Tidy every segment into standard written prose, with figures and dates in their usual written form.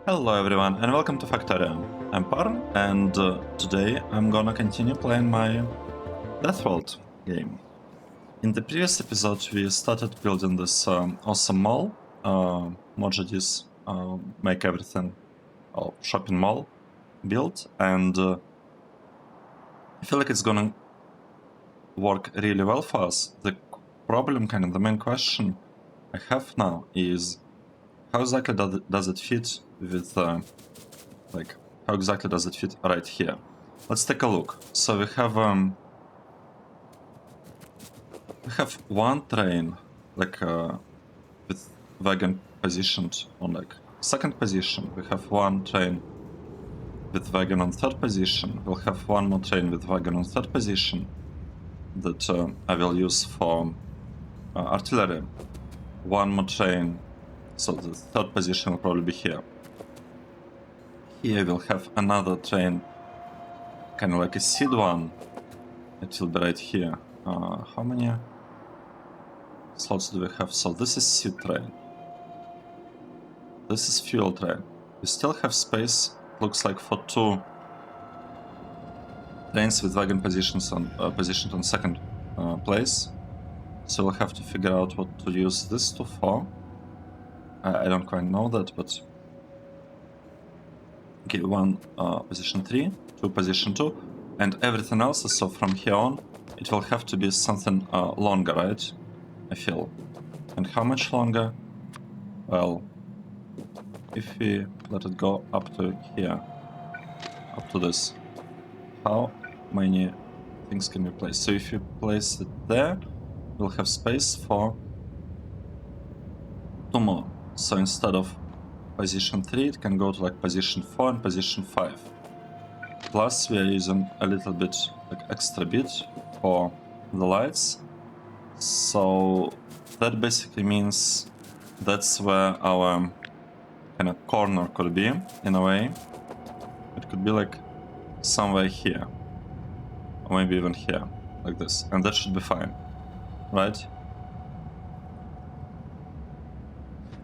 Hello everyone and welcome to Factorio. I'm Parn and today I'm gonna continue playing my DeathWorld game. In the previous episode we started building this awesome mall, Mojadis make everything shopping mall built, and I feel like it's gonna work really well for us. The problem, kind of the main question I have now is how exactly does it fit with, how exactly does it fit right here? Let's take a look. So we have one train, with wagon positioned on second position. We have one train with wagon on third position. We'll have one more train with wagon on third position that I will use for artillery. One more train, so the third position will probably be here. Here we'll have another train, kind of like a seed one. It will be right here. How many slots do we have? So this is seed train. This is fuel train. We still have space, looks like, for two trains with wagon positions on positioned on second place. So we'll have to figure out what to use this to for. I don't quite know that, but okay, one position 3, two position 2, and everything else. So from here on, it will have to be something longer, right? I feel. And how much longer? Well, if we let it go up to here, up to this, how many things can we place? So if you place it there, we'll have space for two more. So instead of position 3, it can go to like position 4 and position 5. Plus we are using a little bit, like extra bit for the lights. So that basically means that's where our kind of corner could be, in a way. It could be like somewhere here, or maybe even here, like this, and that should be fine, right?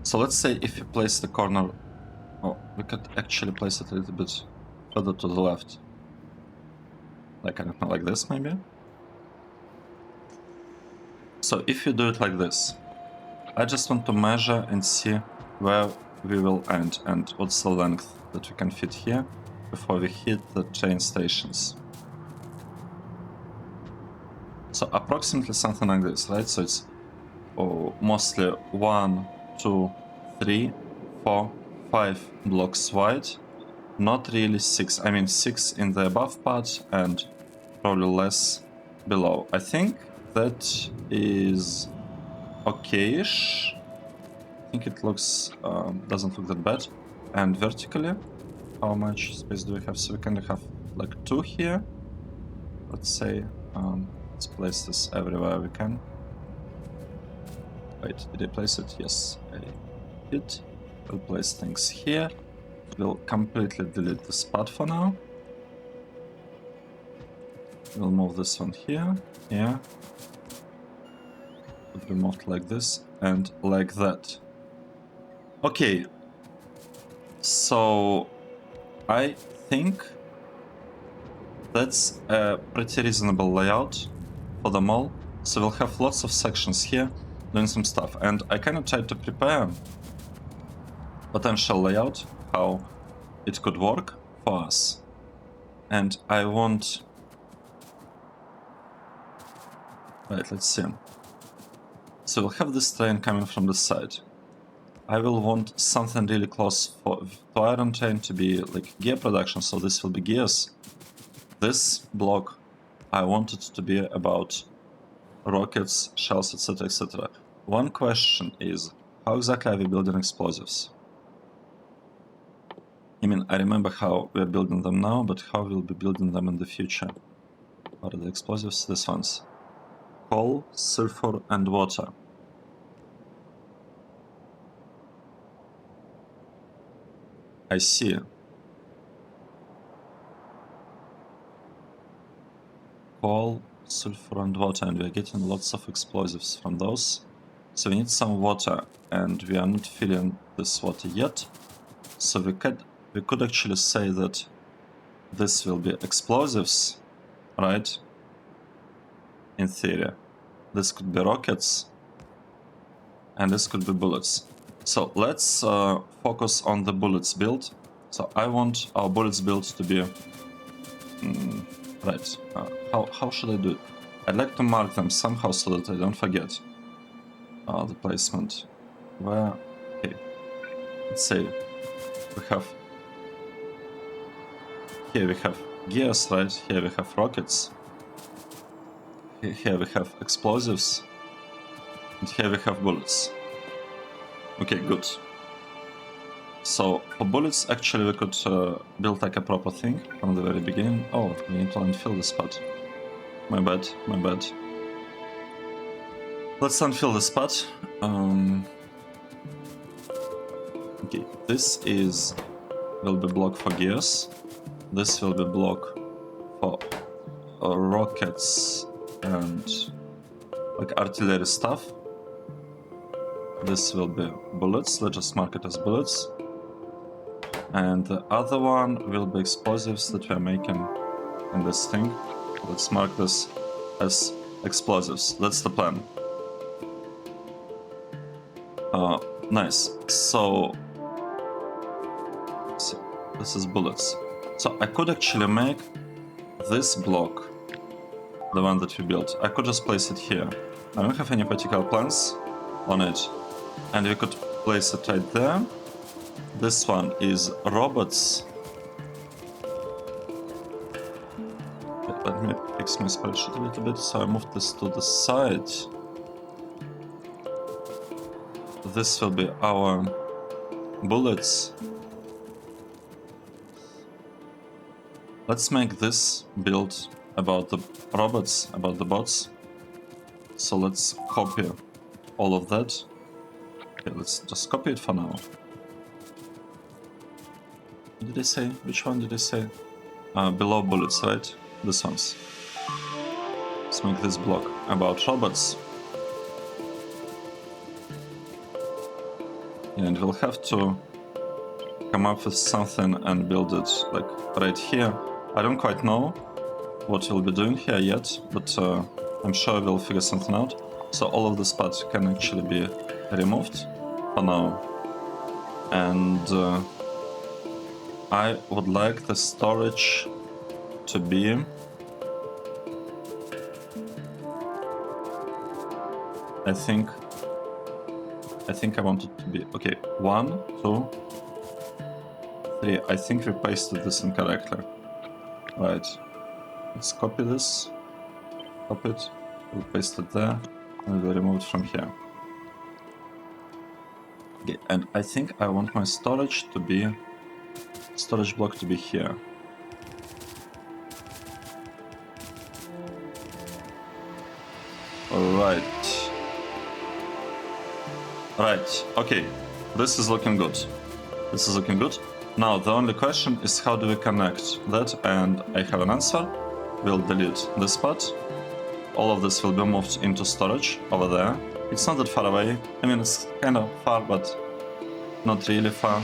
So let's say if you place the corner, oh, we could actually place it a little bit further to the left, like, I don't know, like this maybe. So if you do it like this, I just want to measure and see where we will end and what's the length that we can fit here before we hit the train stations. So approximately something like this, right? So it's mostly 1, 2, 3, 4, 5 blocks wide. Not really 6. I mean 6 in the above part and probably less below. I think that is okay-ish. I think it looks doesn't look that bad. And vertically, how much space do we have? So we can have like 2 here. Let's say let's place this everywhere we can. Wait, did I place it? Yes, I did. We'll place things here. We'll completely delete this part for now. We'll move this one here, here. It'll be moved like this and like that. Okay, so I think that's a pretty reasonable layout for the mall. So we'll have lots of sections here doing some stuff, and I kind of tried to prepare potential layout, how it could work for us. And I want... Right, let's see. So we'll have this train coming from the side. I will want something really close to iron train to be like gear production, so this will be gears. This block, I want it to be about rockets, shells, etc, etc. One question is, how exactly are we building explosives? I mean, I remember how we're building them now, but how we'll be building them in the future? What are the explosives? These ones. Coal, sulfur, and water. I see. Coal, sulfur, and water, and we're getting lots of explosives from those. So we need some water, and we are not filling this water yet. So we could actually say that this will be explosives, right? In theory. This could be rockets, and this could be bullets. So let's focus on the bullets build. So I want our bullets build to be... right, how should I do it? I'd like to mark them somehow so that I don't forget the placement. Where... okay, let's say we have... here we have gears, right? Here we have rockets. Here we have explosives. And here we have bullets. Okay, good. So for bullets, actually we could build like a proper thing from the very beginning. Oh, we need to unfill the spot. My bad, my bad. Let's unfill the spot. Okay, this will be block for gears. This will be block for rockets and like artillery stuff. This will be bullets. Let's just mark it as bullets. And the other one will be explosives that we are making in this thing. Let's mark this as explosives. That's the plan. Nice. So this is bullets. So I could actually make this block, the one that we built. I could just place it here. I don't have any particular plans on it. And we could place it right there. This one is robots. Let me fix my spreadsheet a little bit. So I moved this to the side. This will be our bullets. Let's make this build about the robots, about the bots. So let's copy all of that. Okay, let's just copy it for now. What did I say? Which one did I say? Below bullets, right? This one's. Let's make this block about robots. And we'll have to come up with something and build it like right here. I don't quite know what we'll be doing here yet, but I'm sure we'll figure something out. So all of this part can actually be removed for now. And I would like the storage to be I think I want it to be okay. 1, 2, 3. I think we pasted this incorrectly. Right. Let's copy this. Copy it. We'll paste it there, and we'll remove it from here. Okay, and I think I want my storage block to be here. Alright. Right, okay. This is looking good. This is looking good. Now, the only question is how do we connect that, and I have an answer. We'll delete this part. All of this will be moved into storage over there. It's not that far away. I mean, it's kind of far, but not really far.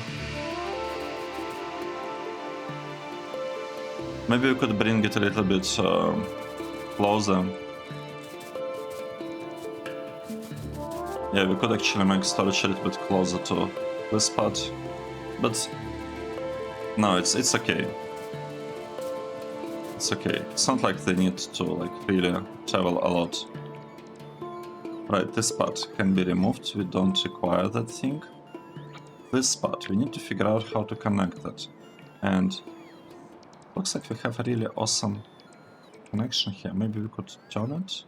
Maybe we could bring it a little bit closer. Yeah, we could actually make storage a little bit closer to this part, but no, it's okay. It's okay. It's not like they need to like really travel a lot. Right, this part can be removed. We don't require that thing. This part, we need to figure out how to connect that. And looks like we have a really awesome connection here. Maybe we could turn it.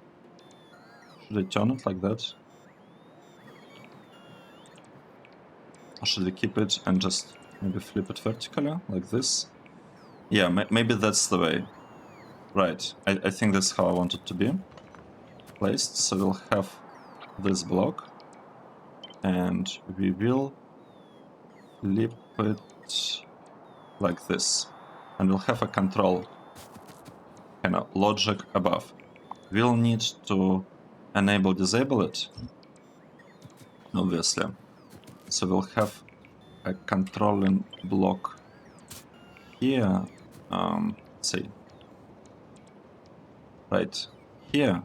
Should I turn it like that? Or should we keep it and just maybe flip it vertically, like this? Yeah, maybe that's the way. Right, I think that's how I want it to be placed. So we'll have this block, and we will flip it like this. And we'll have a control kind of logic above. We'll need to disable it, obviously. So we'll have a controlling block here. See, right here,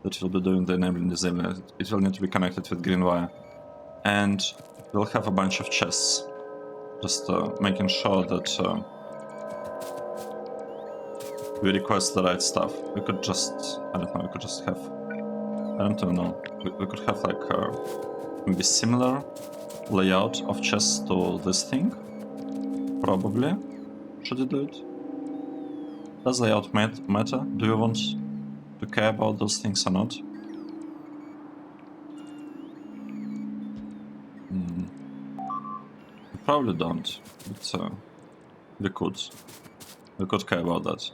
that will be doing the enabling disabling. It will need to be connected with green wire, and we'll have a bunch of chests. Just making sure that we request the right stuff. We could just, I don't know, we could just have, I don't even know, we could have like maybe similar layout of chests to this thing. Probably. Should it do it? Does layout matter? Do you want to care about those things or not? We probably don't, but we could. We could care about that.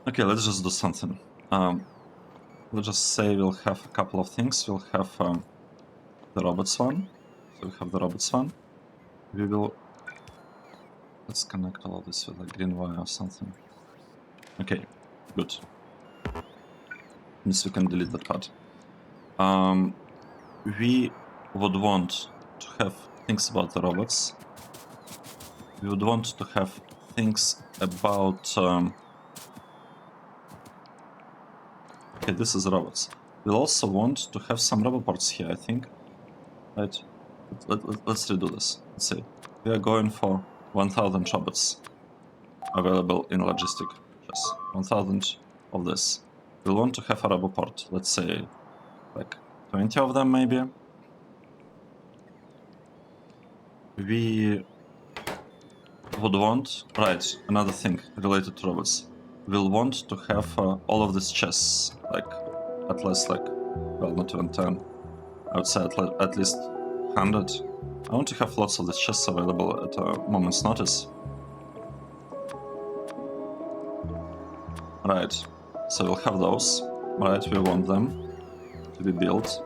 Okay, let's just do something. We'll just say we'll have a couple of things. We'll have the robots one. So we have the robots one. We will... Let's connect all of this with a green wire or something. Okay, good. Means we can delete that part. We would want to have things about the robots. We would want to have things about... Okay, this is robots. We'll also want to have some roboports here, I think. Right? Let's redo this. Let's see. We are going for 1000 robots available in logistic. Yes, 1000 of this. We'll want to have a roboport. Let's say like 20 of them maybe. We would want, right, another thing related to robots. We'll want to have all of these chests, like at least like, well, not even 10. I would say at least 100. I want to have lots of these chests available at a moment's notice. Right, so we'll have those. Right, we want them to be built.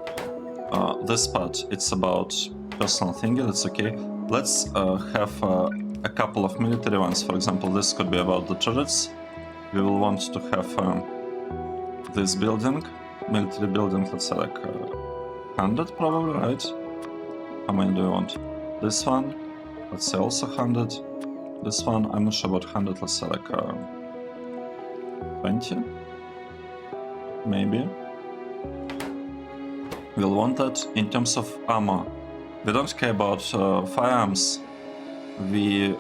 This part, it's about personal thingy, that's okay. Let's have a couple of military ones. For example, this could be about the turrets. We will want to have this building, military building, let's say like 100 probably, right? How many do we want? This one, let's say also 100. This one, I'm not sure about 100, let's say like 20, maybe. We'll want that. In terms of armor, we don't care about firearms. We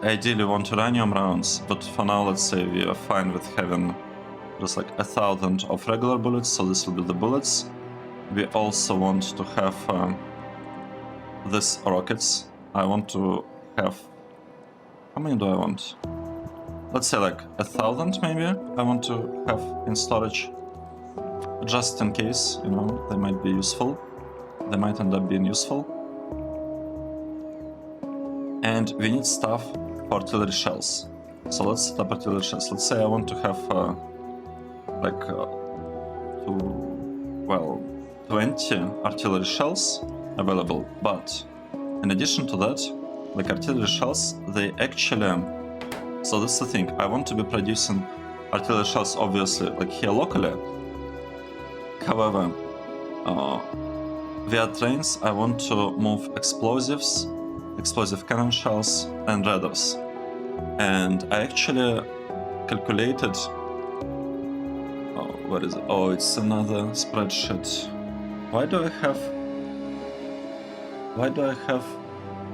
ideally want uranium rounds, but for now, let's say we are fine with having just like 1000 of regular bullets, so this will be the bullets. We also want to have these rockets. I want to have... How many do I want? Let's say like 1000 maybe I want to have in storage. Just in case, you know, they might be useful. They might end up being useful. And we need stuff for artillery shells. So let's set up artillery shells. Let's say I want to have like 20 artillery shells available. But in addition to that, like artillery shells, they actually... So that's the thing. I want to be producing artillery shells, obviously, like here locally. However, via trains, I want to move explosives, explosive cannon shells, and radars. And I actually calculated... Oh, what is it? Oh, it's another spreadsheet. Why do I have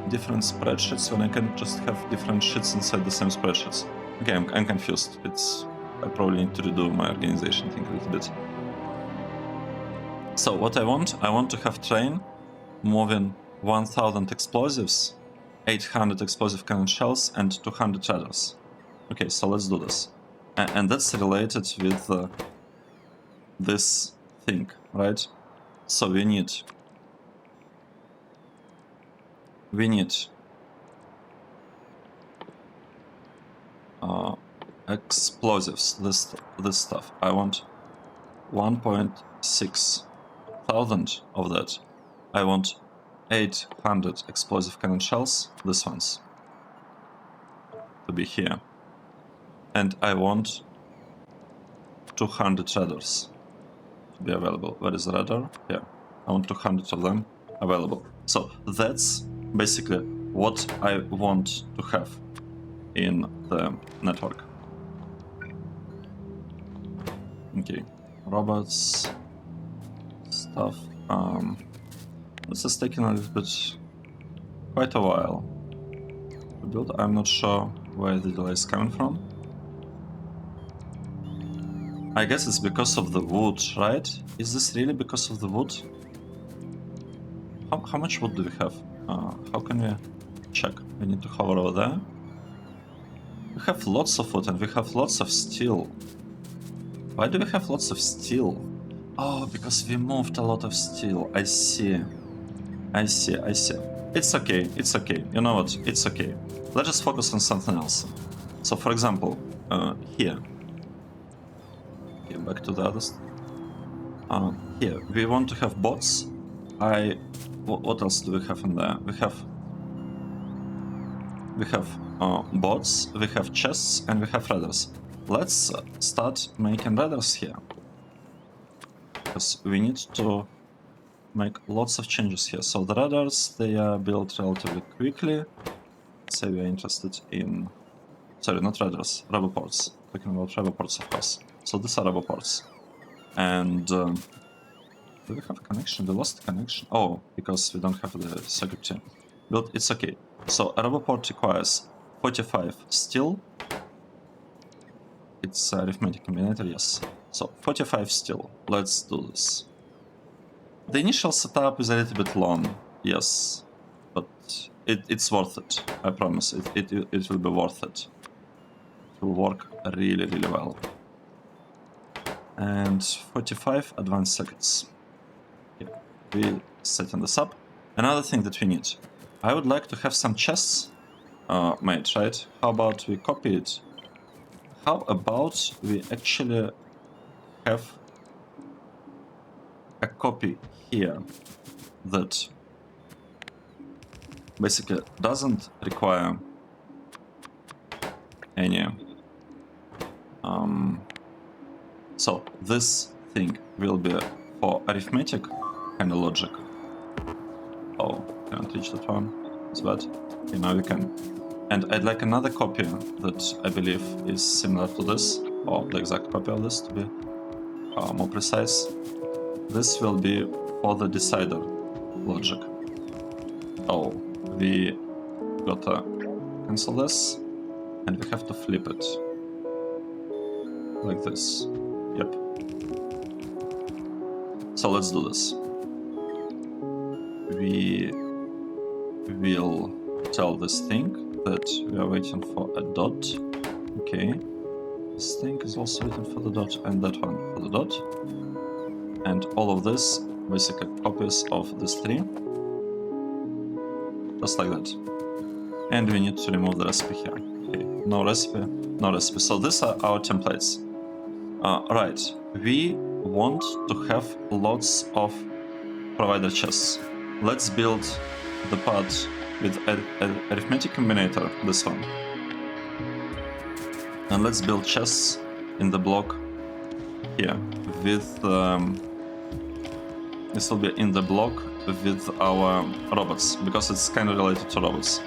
different spreadsheets when I can just have different sheets inside the same spreadsheets? Okay, I'm confused. I probably need to redo my organization thing a little bit. So what I want to have train moving 1000 explosives, 800 explosive cannon shells, and 200 radars. Okay, so let's do this. And that's related with this thing, right? So we need explosives, this stuff. I want 1.6 thousand of that. I want 800 explosive cannon shells, these ones, to be here. And I want 200 radars to be available. Where is the radar? Yeah, I want 200 of them available. So that's basically what I want to have in the network. Okay, robots, stuff. This is taking a little bit, quite a while to build. I'm not sure where the delay is coming from. I guess it's because of the wood, right? Is this really because of the wood? How much wood do we have? How can we check? We need to hover over there. We have lots of wood and we have lots of steel. Why do we have lots of steel? Oh, because we moved a lot of steel. I see. I see. It's okay. It's okay. You know what? It's okay. Let's just focus on something else. So, for example, here. Okay, back to the others. Here, we want to have bots. What else do we have in there? We have bots, we have chests, and we have radars. Let's start making radars here. Because we need to make lots of changes here. So the radars, they are built relatively quickly. Say we are interested in... Sorry, not radars, roboports. Talking about roboports, of course. So these are roboports. And... do we have a connection? We lost the connection. Oh, because we don't have the security. But it's okay. So a roboport requires 45 steel. It's arithmetic combinator, yes. So 45 steel. Let's do this. The initial setup is a little bit long, yes, but it's worth it. I promise. It will be worth it. It will work really, really well. And 45 advanced circuits. Yeah, we setting this up. Another thing that we need. I would like to have some chests made, right? How about we copy it? How about we actually have a copy here that basically doesn't require any... So this thing will be for arithmetic kind of logic. Oh, can't reach that one. It's bad. Okay, now we can. And I'd like another copy that I believe is similar to this, or the exact copy of this to be more precise. This will be for the decider logic. Oh, we gotta cancel this, and we have to flip it. Like this. Yep. So let's do this. We will tell this thing that we are waiting for a dot. Okay. This thing is also waiting for the dot, and that one for the dot. And all of this basically copies of this tree. Just like that. And we need to remove the recipe here. Okay, no recipe, no recipe. So these are our templates. Right, we want to have lots of provider chests. Let's build the part with arithmetic combinator, this one. And let's build chests in the block here with... this will be in the block with our robots, because it's kind of related to robots.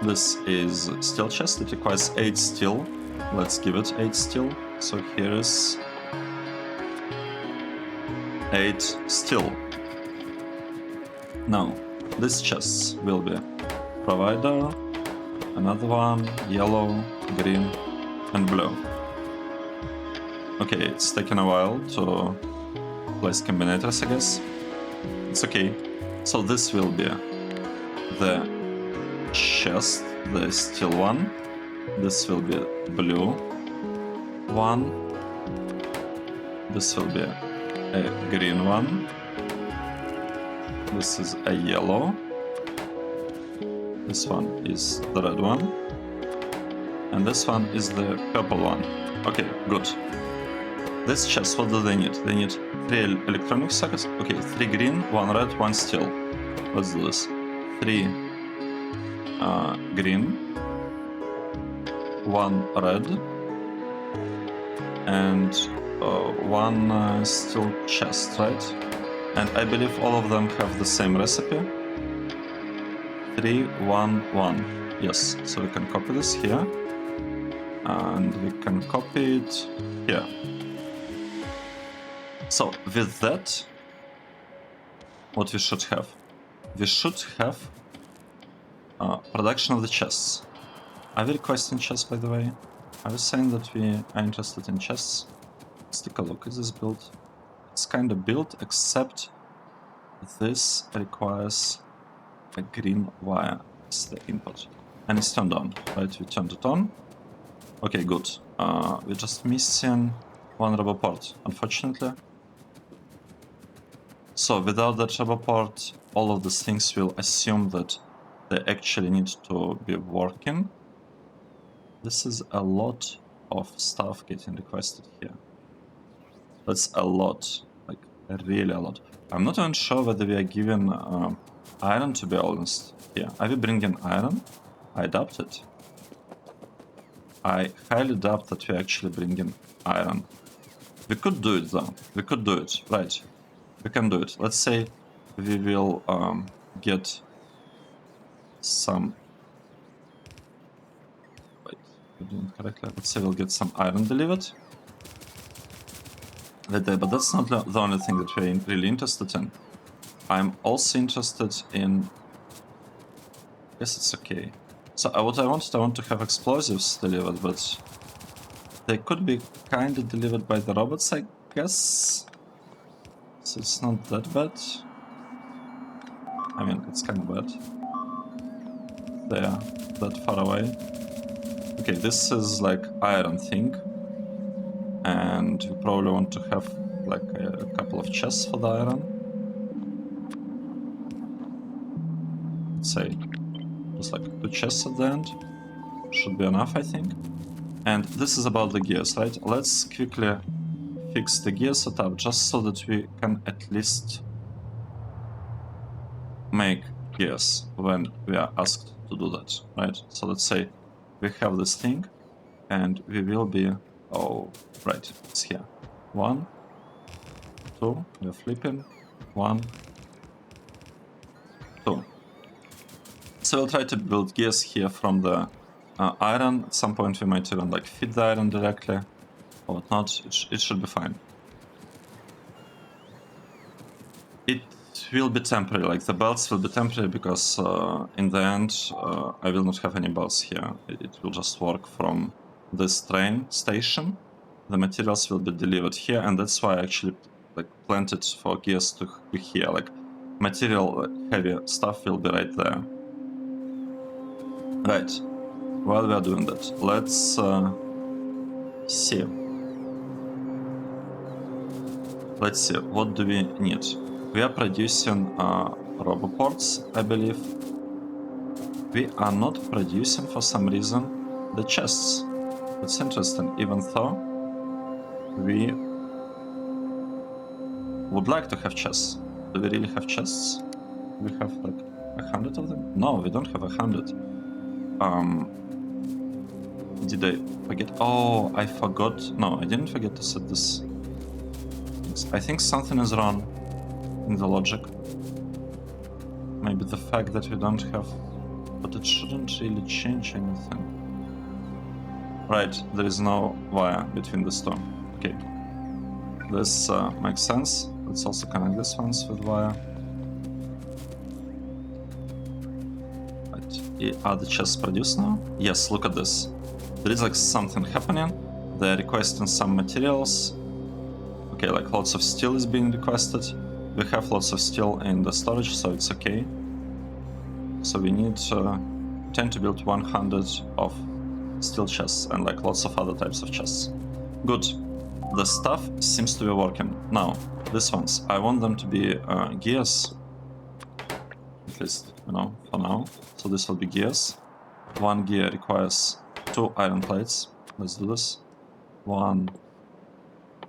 This is steel chest, it requires 8 steel. Let's give it 8 steel. So here is 8 steel. Now, these chests will be provider, another one, yellow, green, and blue. Okay, it's taken a while to place combinators, I guess. It's okay. So this will be the chest, the steel one. This will be blue one. This will be a green one. This is a yellow. This one is the red one. And this one is the purple one. Okay, good. This chest, what do they need? They need 3 electronic sockets. Okay, 3 green, 1 red, 1 steel. Let's do this. 3 green, 1 red, and 1 steel chest, right? And I believe all of them have the same recipe. 3, 1, 1. Yes, so we can copy this here. And we can copy it here. So with that, what we should have? We should have production of the chests. Are we requesting chests, by the way? Are we saying that we are interested in chests? Let's take a look at this build. It's kind of built, except this requires a green wire as the input. And it's turned on, right? We turned it on. Okay, good. We're just missing one rubber port, unfortunately. So without that rubber port, all of these things will assume that they actually need to be working. This is a lot of stuff getting requested here. That's a lot, like really a lot. I'm not even sure whether we are given iron, to be honest. Here, are we bringing iron? I doubt it. I highly doubt that we're actually bringing iron. We could do it though. We could do it, right? We can do it. Let's say we will get some. Wait, we're doing it correctly. Let's say we'll get some iron delivered. But that's not the only thing that we're really interested in. I'm also interested in. Yes, it's okay. So what I want to have explosives delivered, but they could be kind of delivered by the robots, I guess. So it's not that bad. I mean, it's kind of bad. They are that far away. Okay, this is like iron thing. And we probably want to have like a couple of chests for the iron. Let's say just like 2 chests at the end. Should be enough, I think. And this is about the gears, right? Let's quickly fix the gear setup just so that we can at least make gears when we are asked to do that, right? So let's say we have this thing and we will be, oh, right, it's here. 1, 2, we're flipping, 1, 2. So we'll try to build gears here from the iron. At some point we might even like feed the iron directly or whatnot. It should be fine. It will be temporary, like the belts will be temporary because in the end I will not have any belts here. It will just work from this train station. The materials will be delivered here, and that's why I actually like planned it for gears to be here. Like material heavy stuff will be right there. Right. While we are doing that, let's see. Let's see, what do we need? We are producing roboports, I believe. We are not producing, for some reason, the chests. That's interesting, even though we would like to have chests. Do we really have chests? Do we have like 100 of them? No, we don't have 100. Did I forget? Oh, I forgot. No, I didn't forget to set this. I think something is wrong in the logic. Maybe the fact that we don't have... But it shouldn't really change anything. Right, there is no wire between the two. Okay. This makes sense. Let's also connect these ones with wire. Right. Are the chests produced now? Yes, look at this. There is like something happening. They're requesting some materials. Okay, like lots of steel is being requested. We have lots of steel in the storage, so it's okay. So we need 10 to build 100 of steel chests and like lots of other types of chests. Good. The stuff seems to be working. Now, these ones, I want them to be gears. At least, you know, for now. So this will be gears. 1 gear requires 2 iron plates. Let's do this. 1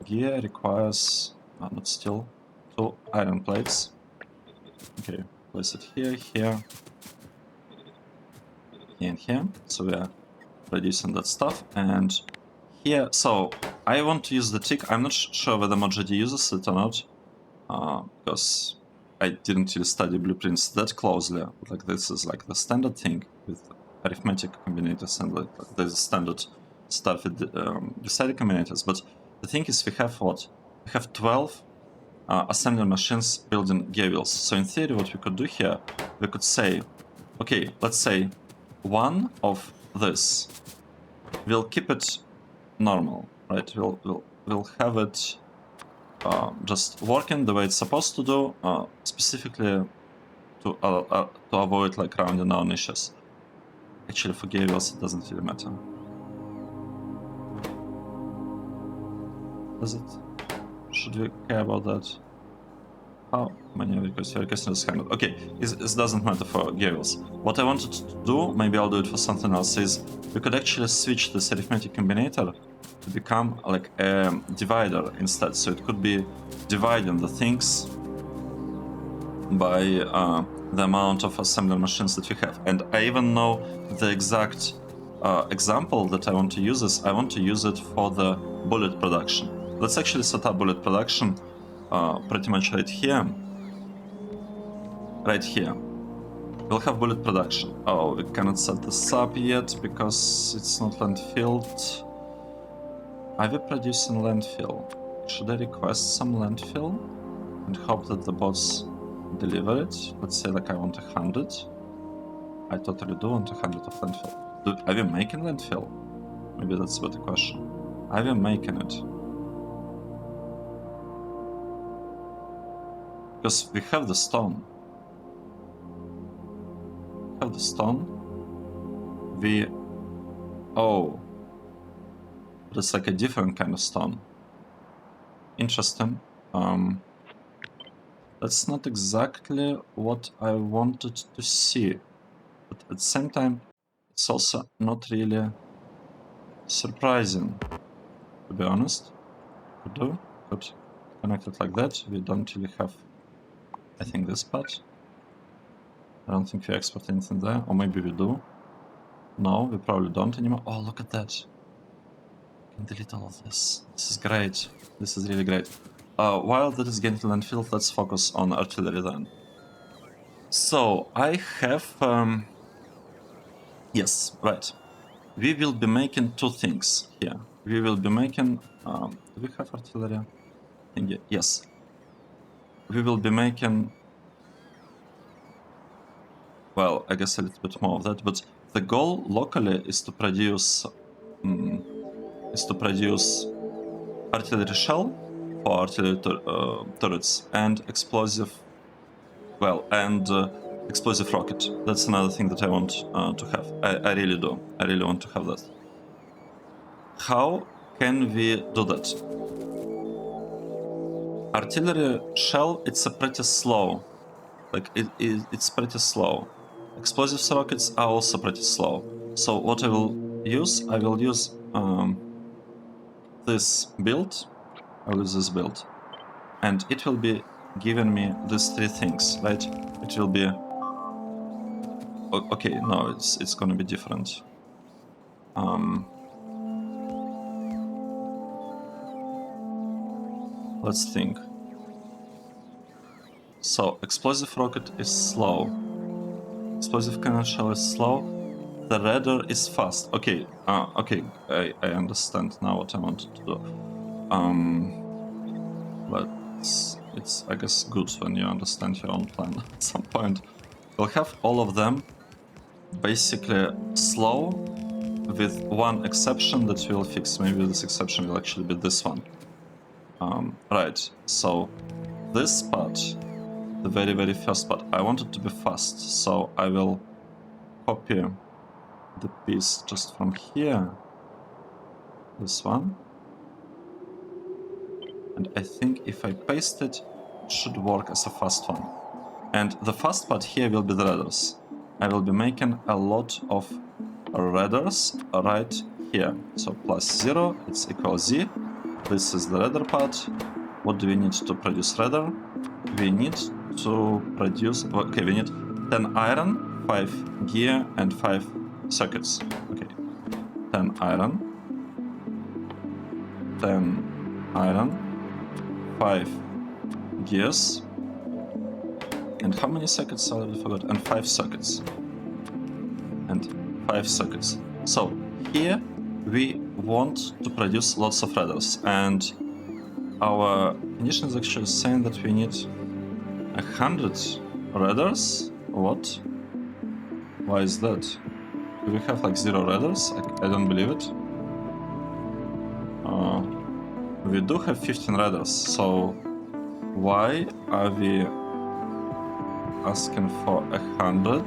gear requires, not steel, 2 iron plates. Okay, place it here, here, and here. So we are producing that stuff. And here, so I want to use the tick. I'm not sure whether ModGD uses it or not, because I didn't really study blueprints that closely. Like this is like the standard thing with arithmetic combinators and like there's standard stuff with decided combinators. But the thing is, we have what? We have 12 assembly machines building gear wheels. So in theory, what we could do here, we could say, okay, let's say one of this, we'll keep it normal, right? We'll have it just working the way it's supposed to do, specifically to avoid like rounding down issues. Actually, for gear wheels, it doesn't really matter. Does it? Should we care about that? How many requests is handled? Okay, it doesn't matter for gear wheels. What I wanted to do, maybe I'll do it for something else, is we could actually switch this arithmetic combinator to become like a divider instead. So it could be dividing the things by the amount of assembly machines that we have. And I even know the exact example that I want to use is I want to use it for the bullet production. Let's actually set up bullet production pretty much right here. Right here. We'll have bullet production. Oh, we cannot set this up yet because it's not landfilled. Are we producing landfill? Should I request some landfill and hope that the bots deliver it? Let's say like I want 100. I totally do want 100 of landfill. Are we making landfill? Maybe that's a better question. Are we making it? Because we have the stone. We have the stone. Oh. But it's like a different kind of stone. Interesting. That's not exactly what I wanted to see. But at the same time, it's also not really surprising, to be honest. Could connect it like that. We don't really have, I think, this part. I don't think we export anything there, or maybe we do. No, we probably don't anymore. Oh, look at that. I can delete all of this. This is great. This is really great. While that is getting landfilled, let's focus on artillery then. So, I have... yes, right. We will be making two things here. We will be making... do we have artillery? Yes. We will be making... well, I guess a little bit more of that, but the goal locally is to produce... artillery shell for artillery turrets and explosive... well, and explosive rocket. That's another thing that I want to have. I really do. I really want to have that. How can we do that? Artillery shell, it's a pretty slow. Like, it's pretty slow. Explosive rockets are also pretty slow. So what I will use this build. I'll use this build. And it will be giving me these three things, right? It will be... okay, no, it's gonna be different. Let's think. So, explosive rocket is slow. Explosive cannon shell is slow. The radar is fast. Okay, okay, I understand now what I wanted to do. But it's I guess good when you understand your own plan at some point. We'll have all of them basically slow, with one exception that we'll fix. Maybe this exception will actually be this one. Right, so this part, the very first part, I want it to be fast, so I will copy the piece just from here, this one, and I think if I paste it, it should work as a fast one. And the fast part here will be the radars. I will be making a lot of radars right here. So +0, it's equal Z. This is the radar part. What do we need to produce radar? We need to produce... okay, we need 10 iron, 5 gear, and 5 circuits. Okay, 10 iron, 10 iron, 5 gears, And how many circuits? I already forgot. And 5 circuits. And 5 circuits. So here we want to produce lots of radars, and our condition is actually saying that we need 100 radars. What? Why is that? Do we have like 0 radars? I don't believe it. We do have 15 radars, so why are we asking for 100?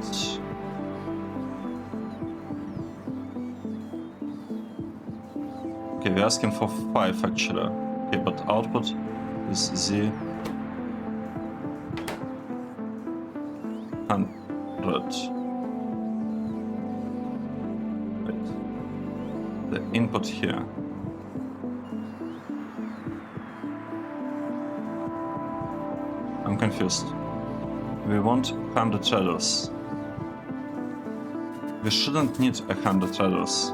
Okay, we're asking for 5 actually. Okay, but output is Z 100. Wait. The input here. I'm confused. We want 100 traders. We shouldn't need 100 traders.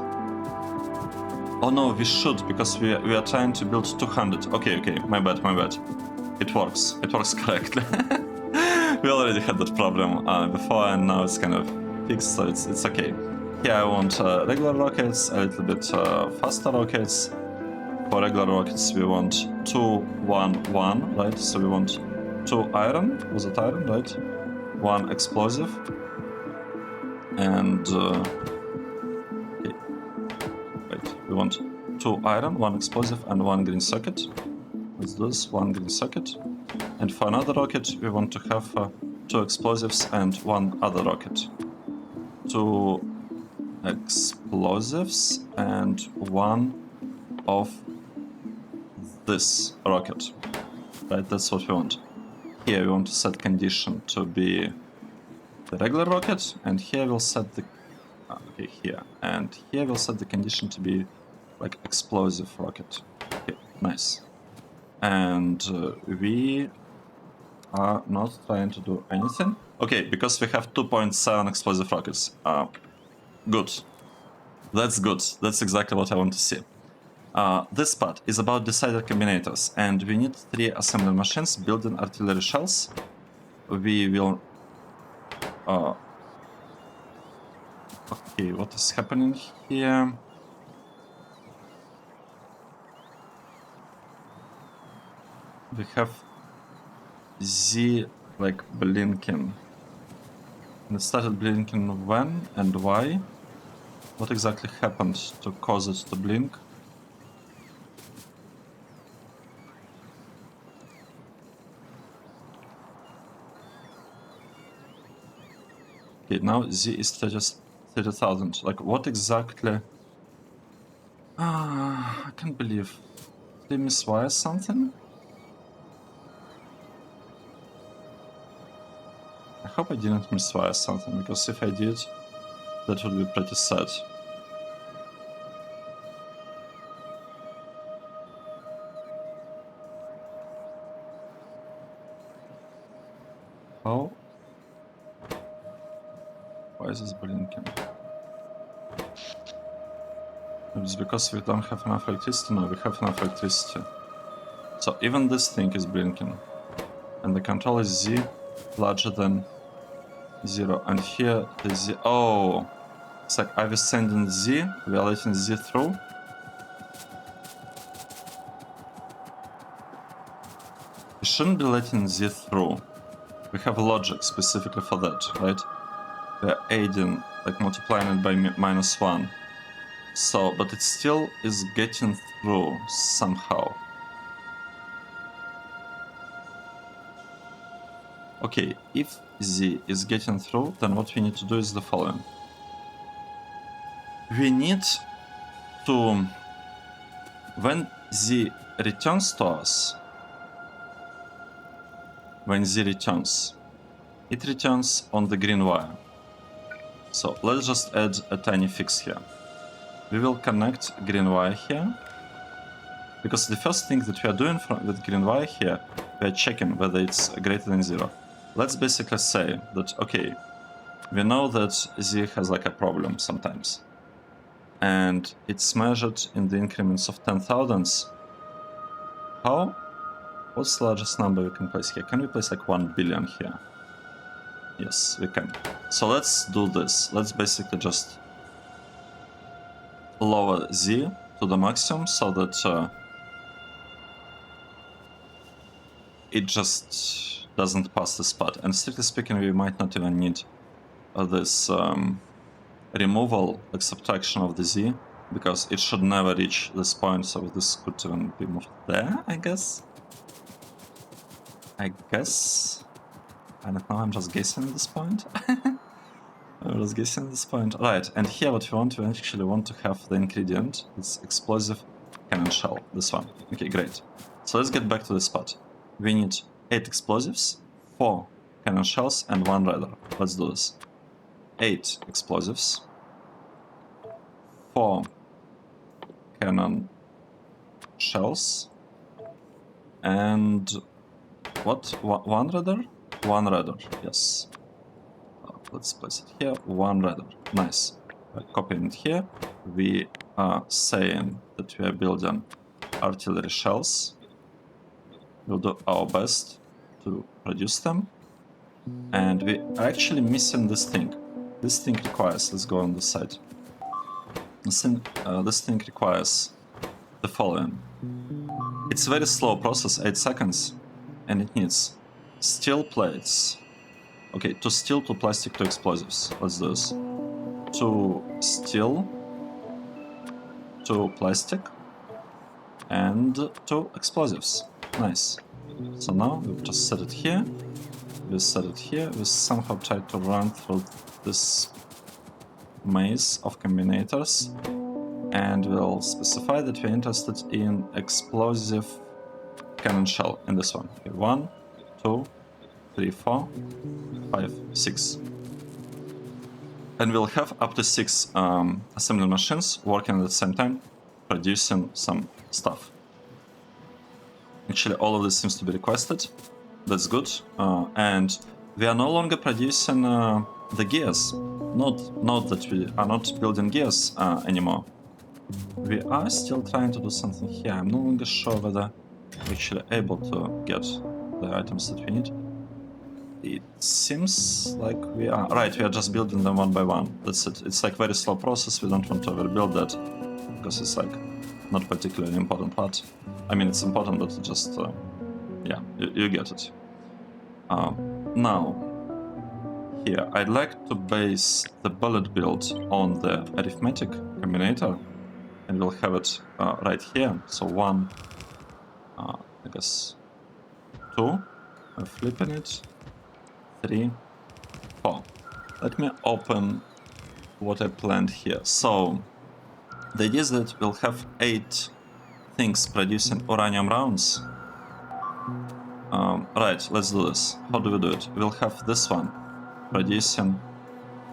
Oh no, we should, because we are trying to build 200. Okay, my bad. It works correctly. We already had that problem before, and now it's kind of fixed, so it's okay. Here I want regular rockets, a little bit faster rockets. For regular rockets we want 2, 1, 1, right? So we want 2 iron, was it iron, right? 1 explosive. And okay. Wait, we want 2 iron, 1 explosive, and 1 green circuit. Let's do this, 1 green circuit. And for another rocket we want to have 2 explosives and 1 other rocket. 2 explosives and 1 of this rocket. Right, that's what we want. Here we want to set condition to be the regular rocket, and here we'll set the okay, here, and here we'll set the condition to be like explosive rocket. Okay, nice. And we are not trying to do anything. Okay, because we have 2.7 explosive rockets. Good. That's good. That's exactly what I want to see. This part is about decider combinators, and we need 3 assembly machines building artillery shells. We will... okay, what is happening here? We have Z like blinking. And it started blinking when and why? What exactly happened to cause it to blink? Okay, now Z is 30,000. Like, what exactly? I can't believe. Did they miswire something? I hope I didn't miswire something, because if I did, that would be pretty sad. How? Why is this blinking? It's because we don't have enough electricity. No, we have enough electricity. So even this thing is blinking. And the control is Z larger than 0. And here the Z... Oh! It's like I was sending Z, we are letting Z through. We shouldn't be letting Z through. We have a logic specifically for that, right? We're adding, like multiplying it by -1. So, but it still is getting through somehow. Okay, if Z is getting through, then what we need to do is the following. We need to, when Z returns to us, when Z returns, it returns on the green wire. So let's just add a tiny fix here. We will connect green wire here, because the first thing that we are doing with green wire here, we are checking whether it's greater than 0. Let's basically say that, okay, we know that Z has like a problem sometimes, and it's measured in the increments of 10,000s. How? What's the largest number we can place here? Can we place like 1 billion here? Yes, we can. So let's do this. Let's basically just lower Z to the maximum so that it just doesn't pass the spot. And strictly speaking, we might not even need this removal, like subtraction of the Z, because it should never reach this point, so this could even be moved there, I guess. I don't know, I'm just guessing at this point. I was guessing at this point. Right, and here what we actually want to have the ingredient. It's explosive cannon shell, this one. Okay, great. So let's get back to the spot. We need 8 explosives, 4 cannon shells, and 1 radar. Let's do this. 8 explosives, 4 cannon shells, and what? 1 radar? 1 radar, yes. Let's place it here. 1 radar. Nice. Copying it here. We are saying that we are building artillery shells. We'll do our best to produce them. And we are actually missing this thing. This thing requires, let's go on this side. This thing requires the following. It's a very slow process, 8 seconds, and it needs steel plates. Okay, 2 steel, 2 plastic, 2 explosives. Let's do this. 2 steel, 2 plastic, and 2 explosives. Nice. So now we've just set it here. We set it here. We somehow try to run through this maze of combinators, and we'll specify that we're interested in explosive cannon shell in this one. Okay, 1, 2, 3, 4, 5, 6. And we'll have up to 6 assembly machines working at the same time, producing some stuff. Actually, all of this seems to be requested. That's good. And we are no longer producing the gears. Not that we are not building gears anymore. We are still trying to do something here. I'm no longer sure whether we're actually able to get the items that we need. It seems like we are. Right, we are just building them one by one. That's it. It's like very slow process. We don't want to overbuild that because it's like not particularly important part. I mean, it's important, but just yeah, you get it. Now, here I'd like to base the bullet build on the arithmetic combinator, and we'll have it right here. So 1, I guess 2. I'm flipping it. 3, 4. Let me open what I planned here. So the idea is that we'll have 8 things producing uranium rounds. Right, let's do this. How do we do it? We'll have this one producing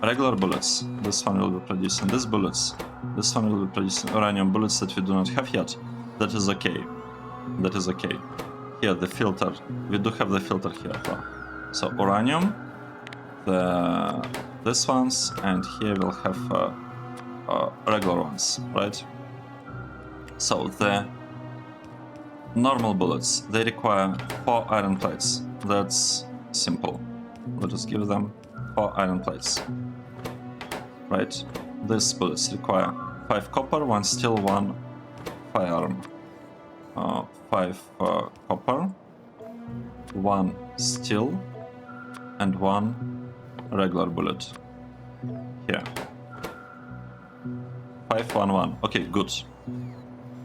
regular bullets. This one will be producing these bullets. This one will be producing uranium bullets that we do not have yet. That is okay. That is okay. Here, the filter. We do have the filter here. So uranium, this ones, and here we'll have regular ones, right? So the normal bullets, they require 4 iron plates. That's simple. We'll just give them 4 iron plates. Right? These bullets require 5 copper, 1 steel, 1 firearm. 5 copper, 1 steel, and 1 regular bullet. Here. 5, 1, 1. Okay, good.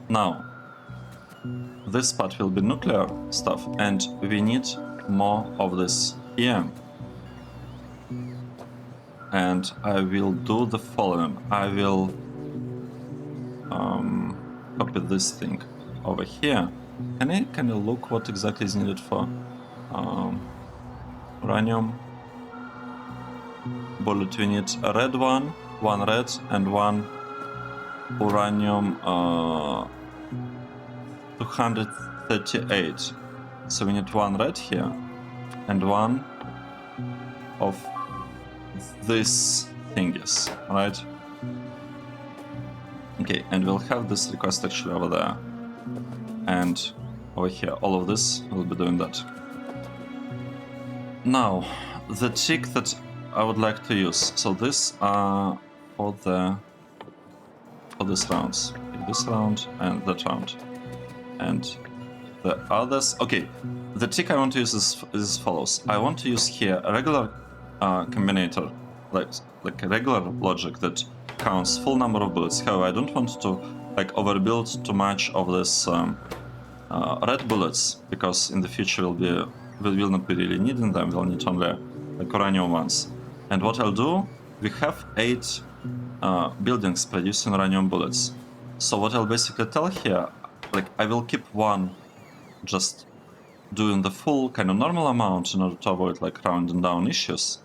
Now, this part will be nuclear stuff, and we need more of this here. And I will do the following. I will copy this thing over here. Can you look what exactly is needed for uranium bullet? We need a red one, 1 red, and 1 uranium 238. So we need 1 red here and 1 of these thingies, right? Okay, and we'll have this request actually over there. And over here, all of this will be doing that. Now, the trick that I would like to use. So this for this rounds. Okay, this round and that round. And the others. Okay, the trick I want to use is as follows. I want to use here a regular combinator, like a regular logic that counts full number of bullets. However, I don't want to like overbuild too much of this red bullets, because in the future we will not be really needing them. We'll need only like uranium ones. And what I'll do, we have 8 buildings producing uranium bullets. So what I'll basically tell here, like I will keep one just doing the full kind of normal amount in order to avoid like rounding down issues,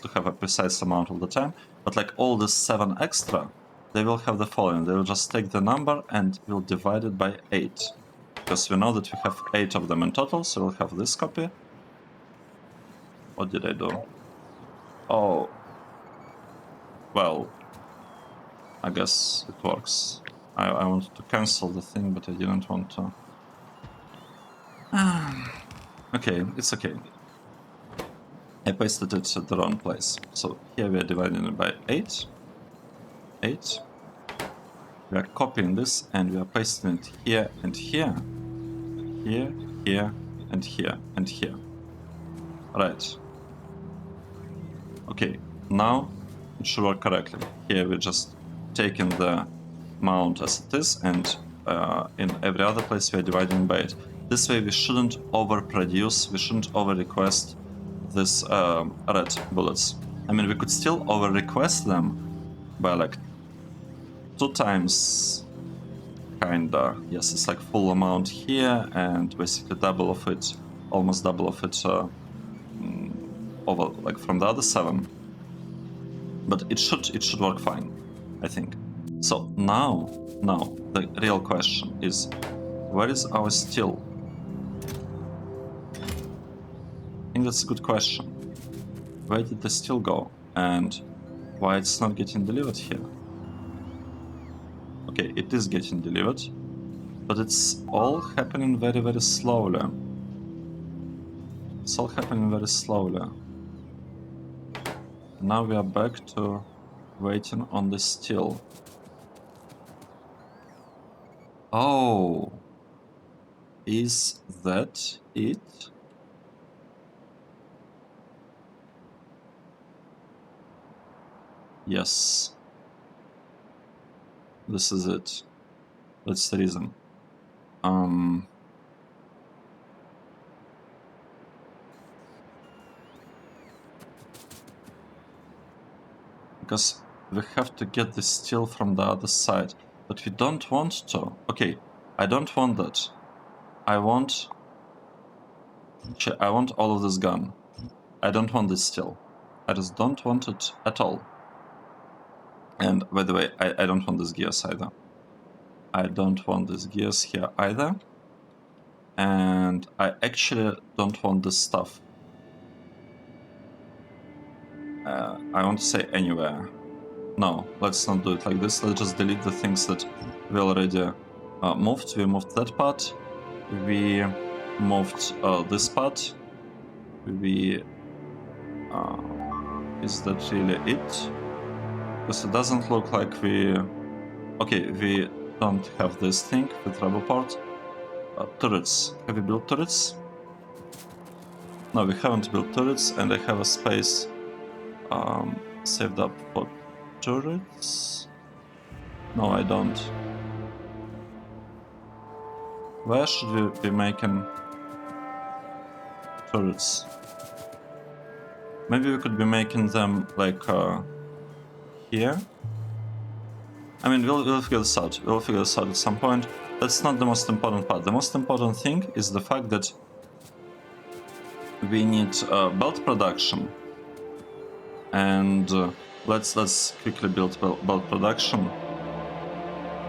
to have a precise amount all the time. But like all the 7 extra, they will have the following. They will just take the number and will divide it by 8. Because we know that we have 8 of them in total, so we'll have this copy. What did I do? Oh. Well, I guess it works. I wanted to cancel the thing, but I didn't want to. Okay, it's okay. I pasted it at the wrong place. So here we are dividing it by 8. 8. We are copying this and we are pasting it here and here. Here, here, and here, and here. Right. Okay, now it should work correctly. Here we're just taking the amount as it is, and in every other place we are dividing by 8. This way we shouldn't overproduce, we shouldn't over-request this red bullets. I mean, we could still over-request them by like 2 times, kinda. Yes, it's like full amount here, and basically double of it, almost double of it over like from the other 7. But it should work fine, I think. So now the real question is, where is our steel? I think that's a good question. Where did the steel go? And why it's not getting delivered here? Okay, it is getting delivered, but it's all happening very, very slowly. It's all happening very slowly. Now we are back to waiting on the steel. Oh, is that it? Yes. This is it. That's the reason. Because we have to get the steel from the other side, but we don't want to. Okay, I don't want that. I want all of this gun. I don't want this steel. I just don't want it at all. And by the way, I don't want this gears either. I don't want this gears here either. And I actually don't want this stuff. I want to say anywhere. No, let's not do it like this. Let's just delete the things that we already moved. We moved that part. We moved this part. We... is that really it? Because it doesn't look like we... Okay, we don't have this thing with Roboport. Turrets. Have we built turrets? No, we haven't built turrets, and I have a space saved up for turrets. No, I don't. Where should we be making turrets? Maybe we could be making them like here. I mean, we'll figure this out. We'll figure this out at some point. That's not the most important part. The most important thing is the fact that we need belt production, and let's quickly build belt production,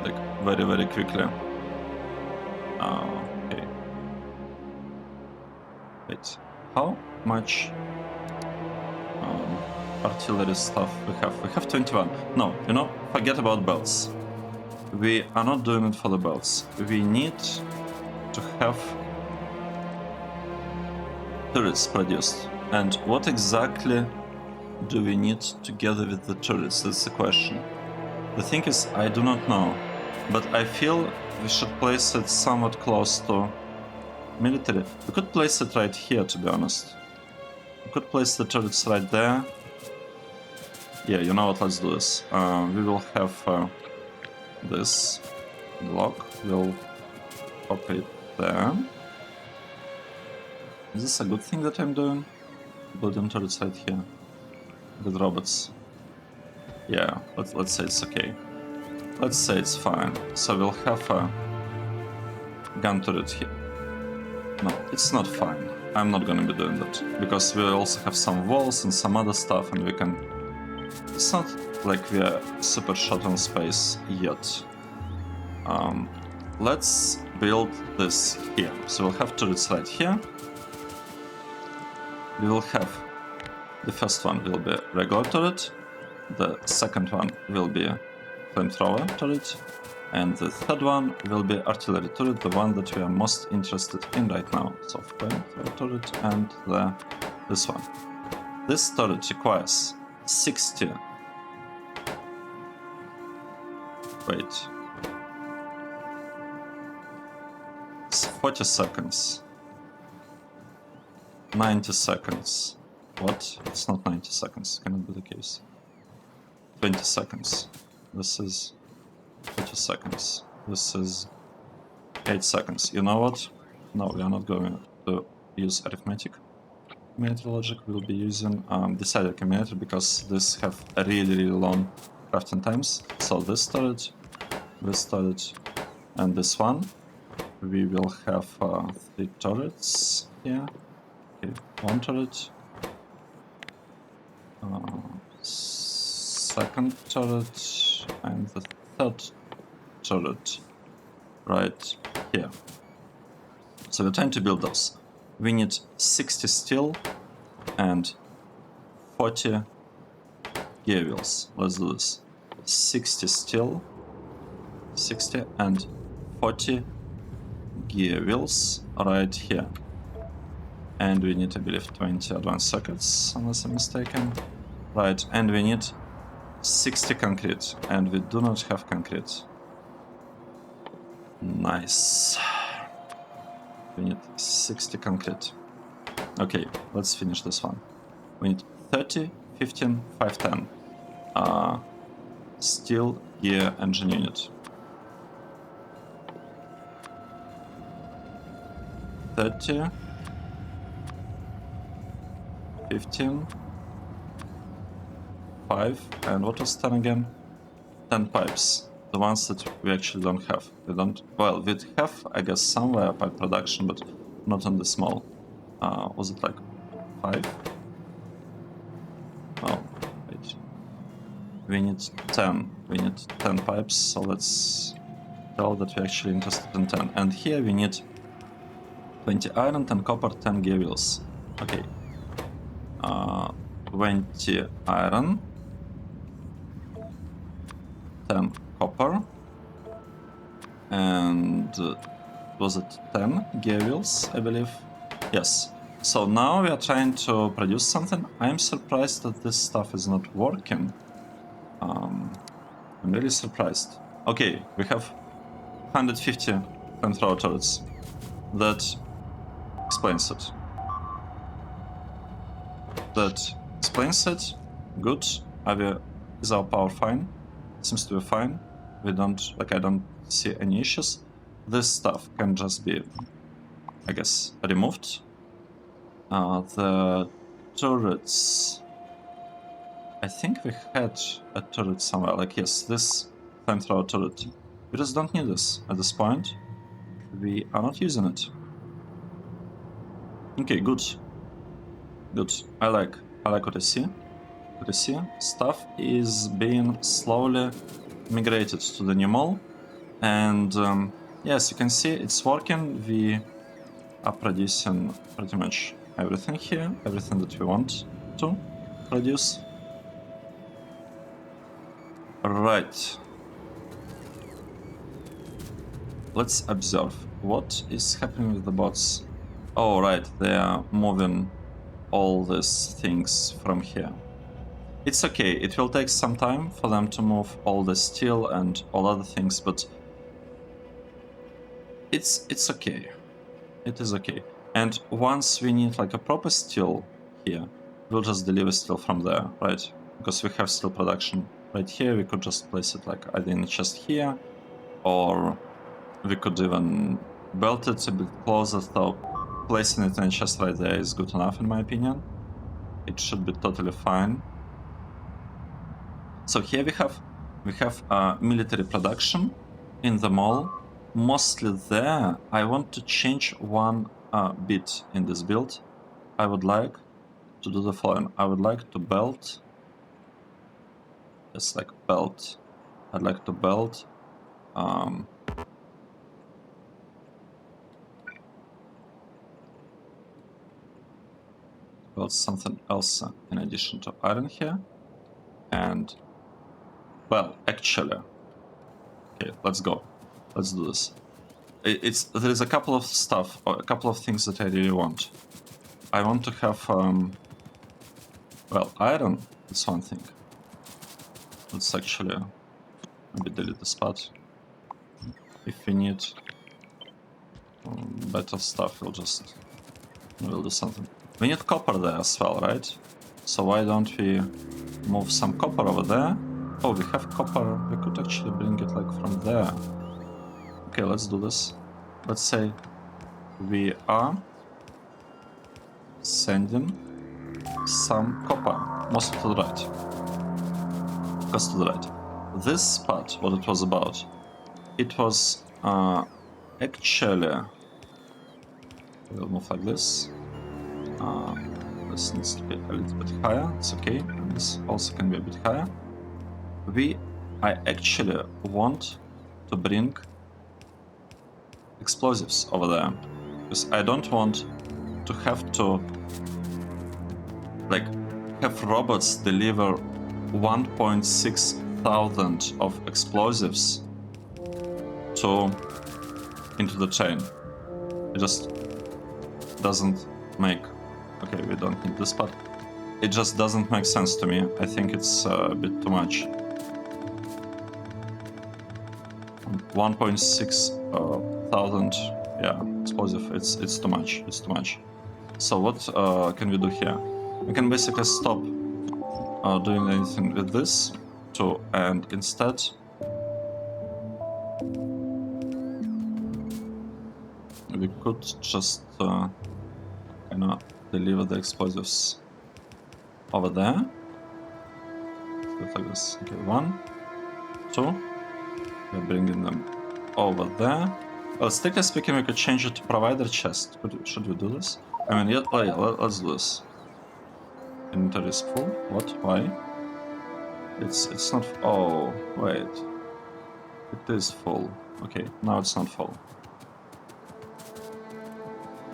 like very, very quickly. Okay. Wait, how much artillery stuff we have? We have 21. No, you know, forget about belts. We are not doing it for the belts. We need to have turrets produced. And what exactly do we need together with the turrets? That's the question. The thing is, I do not know, but I feel we should place it somewhat close to military. We could place it right here, to be honest. We could place the turrets right there. Yeah, you know what, let's do this. We will have this block. We'll copy it there. Is this a good thing that I'm doing? Building turrets right here with robots. Yeah, let's say it's okay. Let's say it's fine. So we'll have a gun turret here. No, it's not fine. I'm not gonna be doing that. Because we also have some walls and some other stuff, and we can... It's not like we are super short on space yet. Let's build this here. So we'll have turrets right here. We will have... The first one will be regular turret. The second one will be flamethrower turret. And the third one will be artillery turret, the one that we are most interested in right now. So flamethrower turret and this one. This turret requires 60. Wait. It's 40 seconds. 90 seconds. What? It's not 90 seconds. Cannot be the case. 20 seconds. This is 30 seconds. This is 8 seconds. You know what? No, we are not going to use arithmetic combinator logic. We'll be using decided combinator because this have a really long crafting times. So this storage, and this one. We will have 3 turrets here. Okay, 1 turret. Second turret and the third turret right here. So we're trying to build those. We need 60 steel and 40 gear wheels. Let's do this. 60 steel, 60 and 40 gear wheels right here. And we need, I believe, 20 advanced circuits, unless I'm mistaken. Right, and we need 60 concrete, and we do not have concrete. Nice. We need 60 concrete. Okay, let's finish this one. We need 30, 15, 5, 10. Steel, gear, engine unit. 30, 15, 5, and what was 10 again? 10 pipes. The ones that we actually don't have. We don't... Well, we have, I guess, somewhere pipe production, but not on the small. Was it like 5? Oh, wait. We need 10. We need 10 pipes, so let's tell that we're actually interested in 10. And here we need 20 iron, 10 copper, 10 gear wheels. Okay. 20 iron, 10 copper, and was it 10 gear wheels, I believe? Yes. So now we are trying to produce something. I'm surprised that this stuff is not working. I'm really surprised. Okay, we have 150 flamethrower turrets. That explains it. That explains it. Good. Is our power fine? Seems to be fine. We don't, like, I don't see any issues. This stuff can just be, I guess, removed. The turrets... I think we had a turret somewhere, like, yes, this flamethrower turret. We just don't need this at this point. We are not using it. Okay, good. Good. I like what I see. What I see. Stuff is being slowly migrated to the new mall. And yes, you can see it's working. We are producing pretty much everything here. Everything that we want to produce. Right. Let's observe what is happening with the bots. Oh, right, they are moving all these things from here. It's okay, it will take some time for them to move all the steel and all other things, but it's okay. It is okay. And once we need like a proper steel here, we'll just deliver steel from there, right? Because we have steel production right here. We could just place it like either in a chest here, or we could even belt it a bit closer, so placing it in a chest right there is good enough in my opinion. It should be totally fine. So here we have military production in the mall. Mostly there, I want to change one bit in this build. I would like to do the following. I would like to belt. It's like belt. I'd like to belt. Build something else in addition to iron here. And well, actually, okay, let's go. Let's do this. There is a couple of stuff, or a couple of things that I really want. I want to have well, iron. That's one thing. Let's actually maybe delete the spot. If we need better stuff, we'll do something. We need copper there as well, right? So why don't we move some copper over there? Oh, we have copper. We could actually bring it like from there. Okay, let's do this. Let's say we are sending some copper, mostly to the right. Because to the right. This part, what it was about, it was actually... We'll move like this. This needs to be a little bit higher. It's okay. And this also can be a bit higher. I actually want to bring explosives over there, because I don't want to have to like have robots deliver 1.6 thousand of explosives into the chain. It just doesn't make... Okay, we don't need this part. It just doesn't make sense to me. I think it's a bit too much. 1.6 thousand, yeah, explosive. It's too much. It's too much. So what can we do here? We can basically stop doing anything with this too, and instead we could just kind of deliver the explosives over there. Let's like this. Okay, 1, 2. We're bringing them over there. Well, strictly speaking, we could change it to provider chest. Should we do this? I mean, yeah, oh yeah, let's do this. Inventory is full. What? Why? It's not... Oh, wait. It is full. Okay, now it's not full.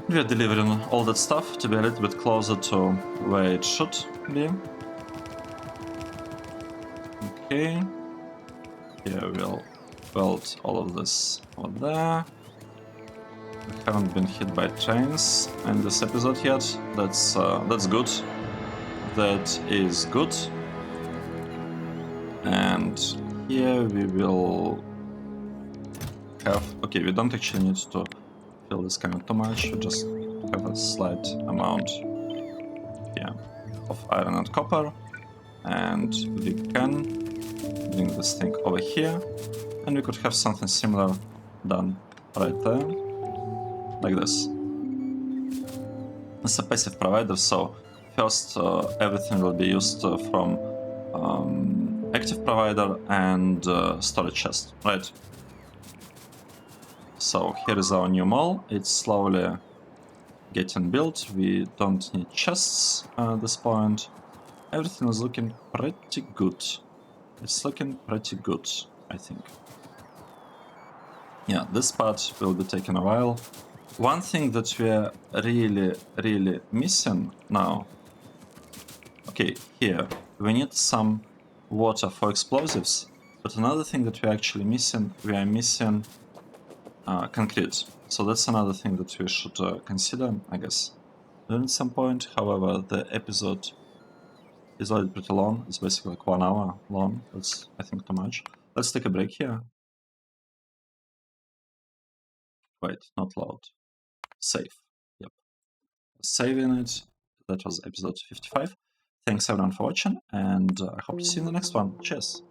We are delivering all that stuff to be a little bit closer to where it should be. Okay. Here we'll build all of this over there. We haven't been hit by trains in this episode yet. That's good. That is good. And here we will have... Okay, we don't actually need to fill this kind of too much. We just have a slight amount, yeah, of iron and copper. And we can bring this thing over here. And we could have something similar done right there. Like this. It's a passive provider, so first everything will be used from active provider and storage chest, right? So here is our new mall. It's slowly getting built. We don't need chests at this point. Everything is looking pretty good. It's looking pretty good, I think. Yeah, this part will be taking a while. One thing that we are really missing now... Okay, here, we need some water for explosives, but another thing that we're actually missing, we are missing concrete. So that's another thing that we should consider, I guess. at some point. However, the episode is already pretty long. It's basically like 1 hour long. That's, I think, too much. Let's take a break here. Wait, not load. Save. Yep. Saving it. That was episode 55. Thanks everyone for watching, and I hope to see you in the next one. Cheers!